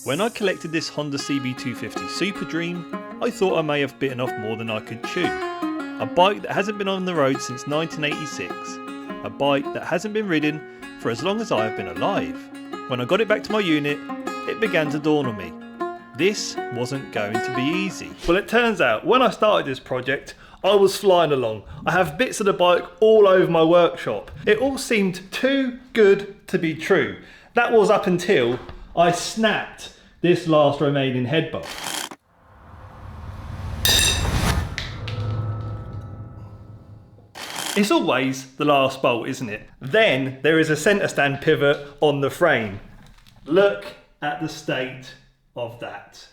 When I collected this Honda CB250 Super Dream, I thought I may have bitten off more than I could chew. A bike that hasn't been on the road since 1986. A bike that hasn't been ridden for as long as I have been alive. When I got it back to my unit, it began to dawn on me. This wasn't going to be easy. Well, it turns out when I started this project, I was flying along. I have bits of the bike all over my workshop. It all seemed too good to be true. That was up until I snapped this last remaining head bolt. It's always the last bolt, isn't it? Then there is a centre stand pivot on the frame. Look at the state of that.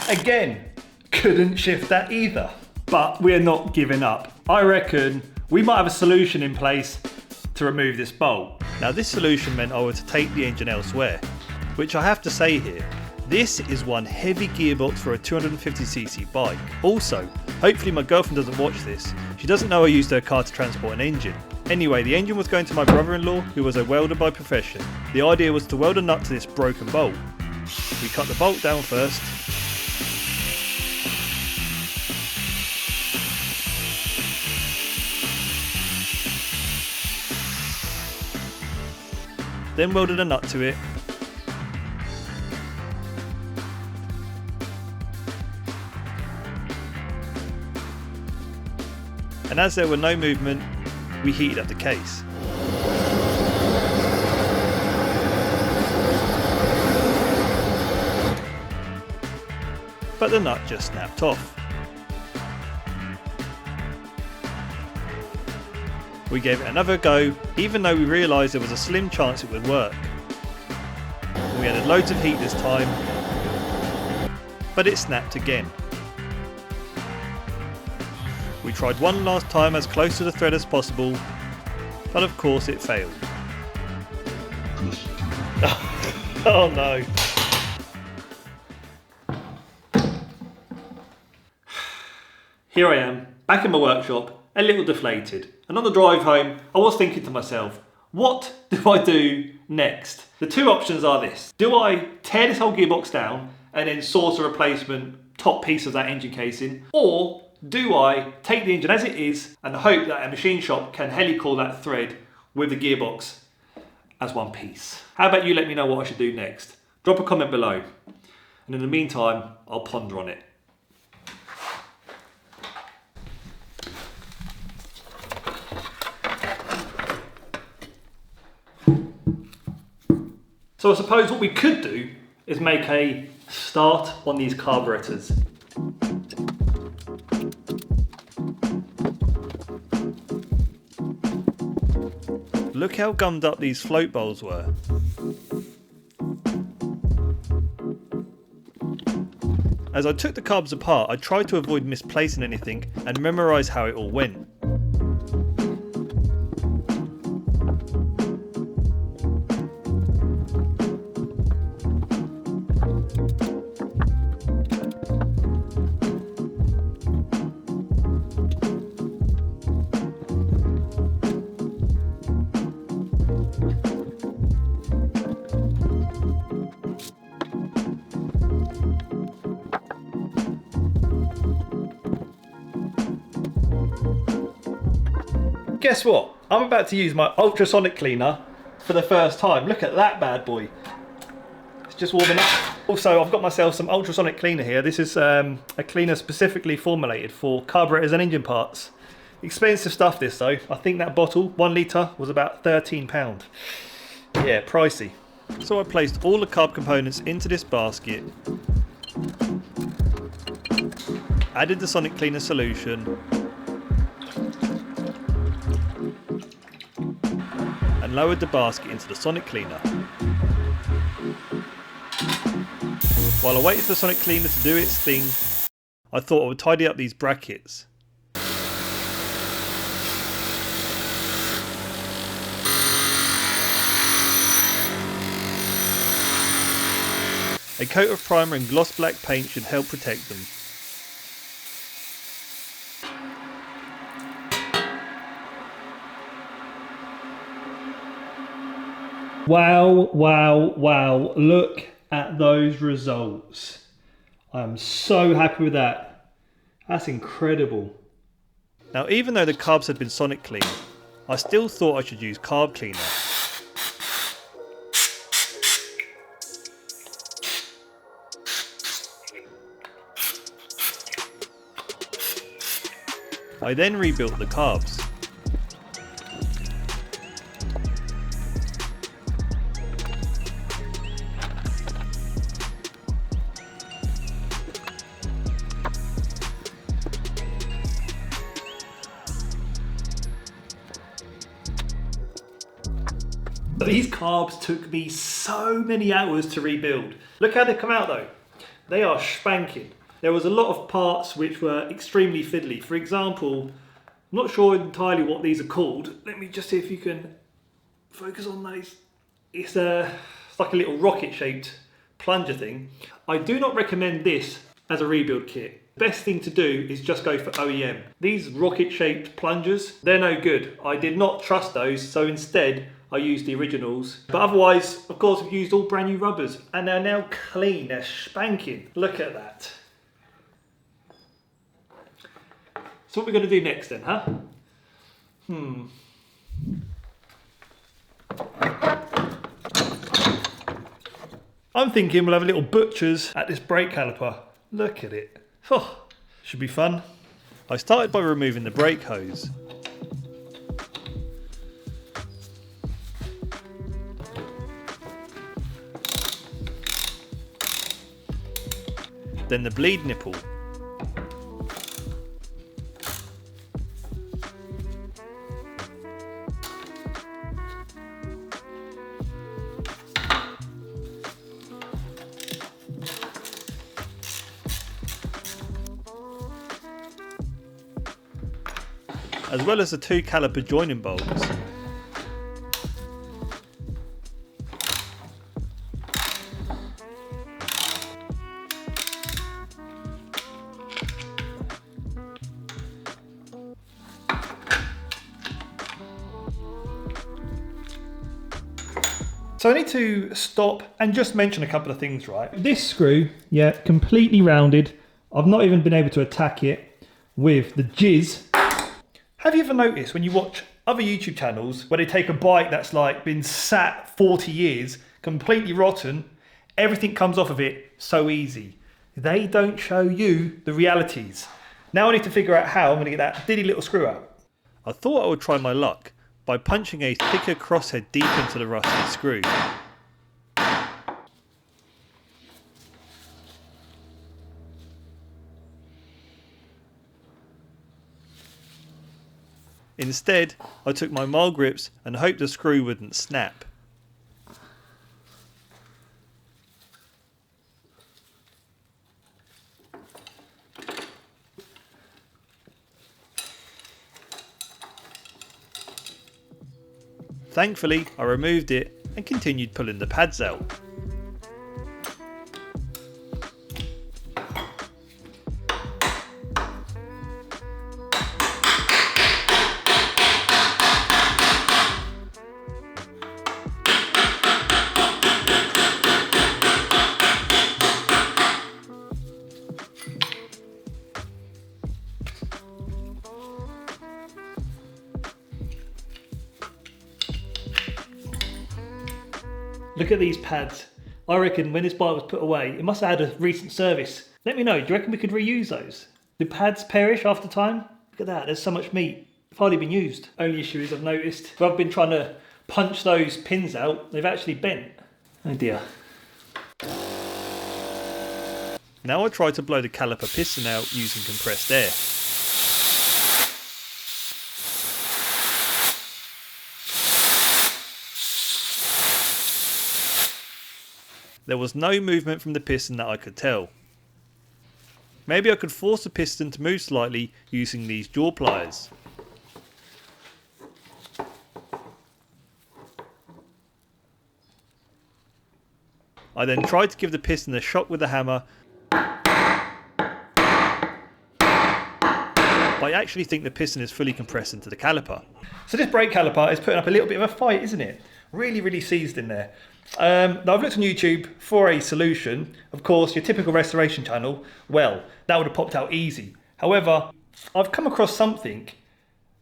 Again, couldn't shift that either. But we're not giving up. I reckon we might have a solution in place to remove this bolt. Now this solution meant I were to take the engine elsewhere, which I have to say here, this is one heavy gearbox for a 250cc bike. Also, hopefully my girlfriend doesn't watch this. She doesn't know I used her car to transport an engine. Anyway, the engine was going to my brother-in-law, who was a welder by profession. The idea was to weld a nut to this broken bolt. We cut the bolt down first. Then welded a nut to it. And as there were no movement, we heated up the case. But the nut just snapped off. We gave it another go, even though we realised there was a slim chance it would work. We added loads of heat this time, but it snapped again. We tried one last time as close to the thread as possible, but of course it failed. Oh no. Here I am, back in my workshop, a little deflated. And on the drive home, I was thinking to myself, what do I do next? The two options are this. Do I tear this whole gearbox down and then source a replacement top piece of that engine casing? Or do I take the engine as it is and hope that a machine shop can helical that thread with the gearbox as one piece? How about you let me know what I should do next? Drop a comment below. And in the meantime, I'll ponder on it. So I suppose what we could do is make a start on these carburetors. Look how gummed up these float bowls were. As I took the carbs apart, I tried to avoid misplacing anything and memorise how it all went. Guess what? I'm about to use my ultrasonic cleaner for the first time. Look at that bad boy. It's just warming up. Also, I've got myself some ultrasonic cleaner here. This is a cleaner specifically formulated for carburetors and engine parts. Expensive stuff this though. I think that bottle, 1 litre, was about £13. Yeah, pricey. So I placed all the carb components into this basket, added the sonic cleaner solution, and lowered the basket into the sonic cleaner. While I waited for the sonic cleaner to do its thing, I thought I would tidy up these brackets. A coat of primer and gloss black paint should help protect them. Wow, wow, wow. Look at those results. I'm so happy with that. That's incredible. Now, even though the carbs had been sonic cleaned, I still thought I should use carb cleaner. I then rebuilt the carbs. These carbs took me so many hours to rebuild. Look how they come out though. They are spanking. There was a lot of parts which were extremely fiddly. For example, I'm not sure entirely what these are called. Let me just see if you can focus on those. It's like a little rocket shaped plunger thing. I do not recommend this as a rebuild kit. The best thing to do is just go for OEM. These rocket shaped plungers, they're no good. I did not trust those, so instead I used the originals. But otherwise, of course, I've used all brand new rubbers and they're now clean, they're spanking. Look at that. So what we're going to do next then, huh? I'm thinking we'll have a little butcher's at this brake caliper. Look at it. Oh, should be fun. I started by removing the brake hose. Then the bleed nipple. As well as the two caliper joining bolts. So I need to stop and just mention a couple of things, right? This screw, yeah, completely rounded. I've not even been able to attack it with the jizz. Have you ever noticed when you watch other YouTube channels where they take a bike that's like been sat 40 years, completely rotten, everything comes off of it so easy? They don't show you the realities. Now I need to figure out how I'm going to get that diddy little screw out. I thought I would try my luck by punching a thicker crosshead deep into the rusty screw. Instead, I took my mile grips and hoped the screw wouldn't snap. Thankfully, I removed it and continued pulling the pads out. Look at these pads. I reckon when this bike was put away, it must have had a recent service. Let me know, do you reckon we could reuse those? Do pads perish after time? Look at that, there's so much meat. It's hardly been used. Only issue is I've noticed, when I've been trying to punch those pins out, they've actually bent. Oh dear. Now I try to blow the caliper piston out using compressed air. There was no movement from the piston that I could tell. Maybe I could force the piston to move slightly using these jaw pliers. I then tried to give the piston a shock with the hammer, but I actually think the piston is fully compressed into the caliper. So this brake caliper is putting up a little bit of a fight, isn't it? really seized in there. Now I've looked on YouTube for a solution. Of course, your typical restoration channel, well, that would have popped out easy. However, I've come across something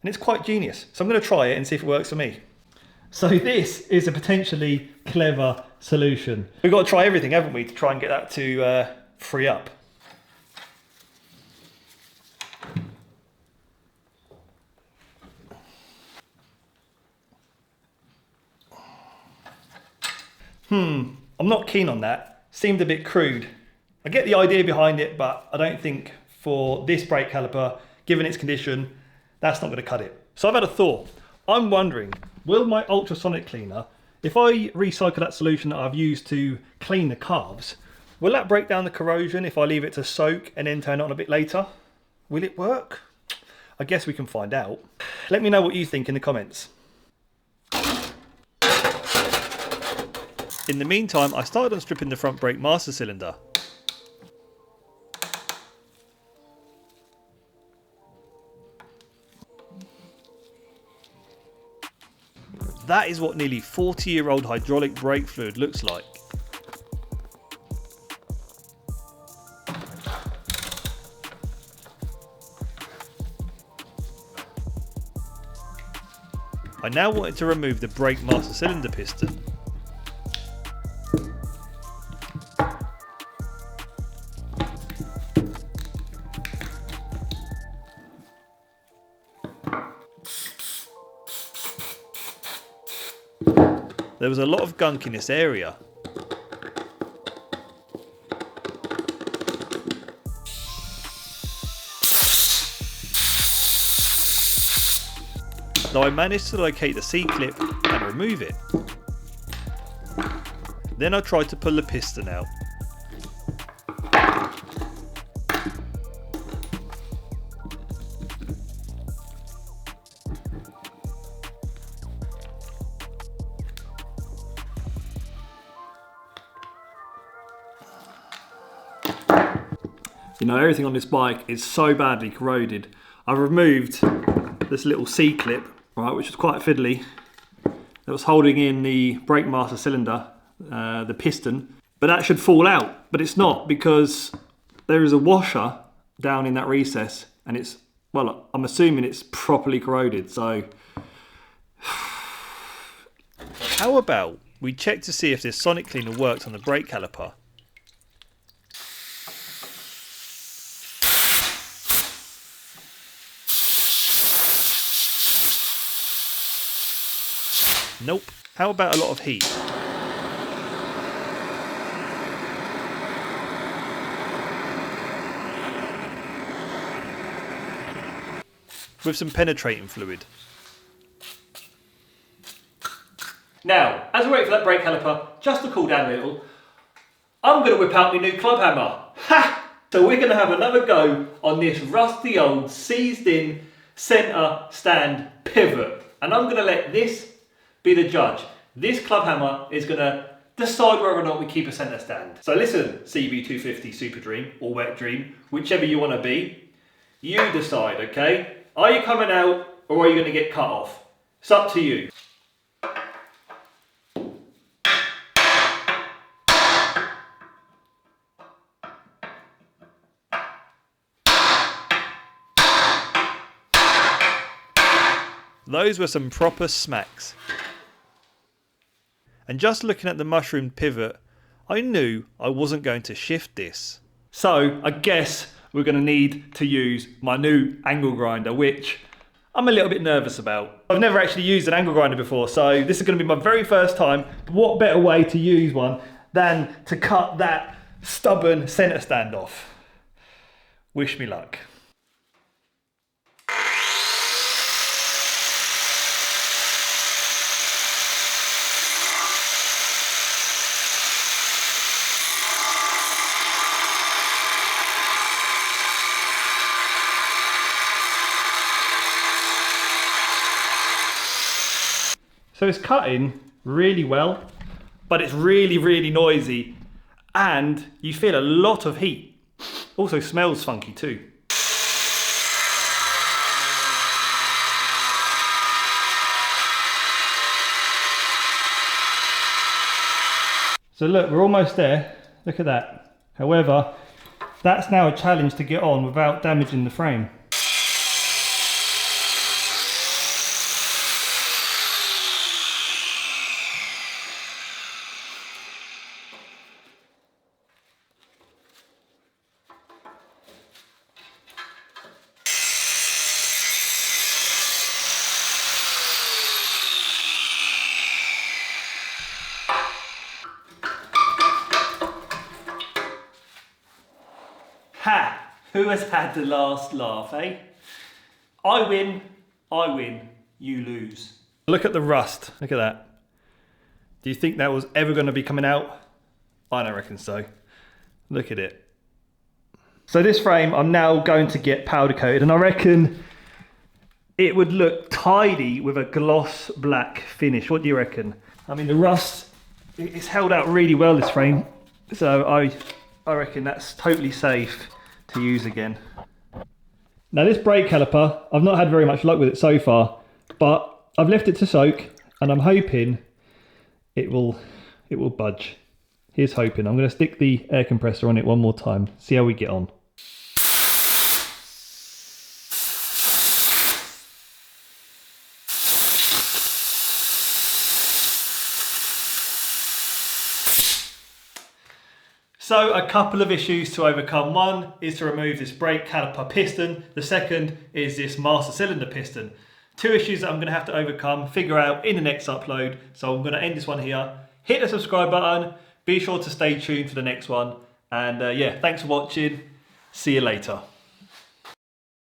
and it's quite genius. So I'm going to try it and see if it works for me. So this is a potentially clever solution. We've got to try everything, haven't we, to try and get that to free up. I'm not keen on that. Seemed a bit crude. I get the idea behind it, but I don't think for this brake caliper, given its condition, that's not going to cut it. So I've had a thought. I'm wondering, will my ultrasonic cleaner, if I recycle that solution that I've used to clean the carbs, will that break down the corrosion if I leave it to soak and then turn it on a bit later? Will it work? I guess we can find out. Let me know what you think in the comments. In the meantime, I started on stripping the front brake master cylinder. That is what nearly 40-year-old hydraulic brake fluid looks like. I now wanted to remove the brake master cylinder piston. There was a lot of gunk in this area. Now I managed to locate the C-clip and remove it. Then I tried to pull the piston out. You know, everything on this bike is so badly corroded. I've removed this little C-clip, right, which is quite fiddly, that was holding in the brake master cylinder, the piston, but that should fall out, but it's not, because there is a washer down in that recess and it's, well, I'm assuming it's properly corroded. So how about we check to see if this sonic cleaner works on the brake caliper? Nope. How about a lot of heat? With some penetrating fluid. Now, as we wait for that brake caliper just to cool down a little, I'm going to whip out my new club hammer. Ha! So we're going to have another go on this rusty old seized in centre stand pivot. And I'm going to let this be the judge. This club hammer is going to decide whether or not we keep a centre stand. So listen, CB250 Super Dream or Wet Dream, whichever you want to be, you decide, okay? Are you coming out or are you going to get cut off? It's up to you. Those were some proper smacks. And just looking at the mushroom pivot, I knew I wasn't going to shift this. So I guess we're going to need to use my new angle grinder, which I'm a little bit nervous about. I've never actually used an angle grinder before, so this is going to be my very first time. What better way to use one than to cut that stubborn centre stand off? Wish me luck. So it's cutting really well, but it's really noisy and you feel a lot of heat. Also smells funky too. So look, we're almost there. Look at that. However, that's now a challenge to get on without damaging the frame. Ha! Who has had the last laugh, eh? I win, you lose. Look at the rust, look at that. Do you think that was ever going to be coming out? I don't reckon so. Look at it. So this frame I'm now going to get powder coated, and I reckon it would look tidy with a gloss black finish. What do you reckon? I mean, the rust, it's held out really well, this frame. So I reckon that's totally safe to use again. Now this brake caliper, I've not had very much luck with it so far, but I've left it to soak and I'm hoping it will budge. Here's hoping. I'm going to stick the air compressor on it one more time, see how we get on. So a couple of issues to overcome. One is to remove this brake caliper piston. The second is this master cylinder piston. Two issues that I'm going to have to overcome, figure out in the next upload. So I'm going to end this one here. Hit the subscribe button. Be sure to stay tuned for the next one. And yeah, thanks for watching. See you later.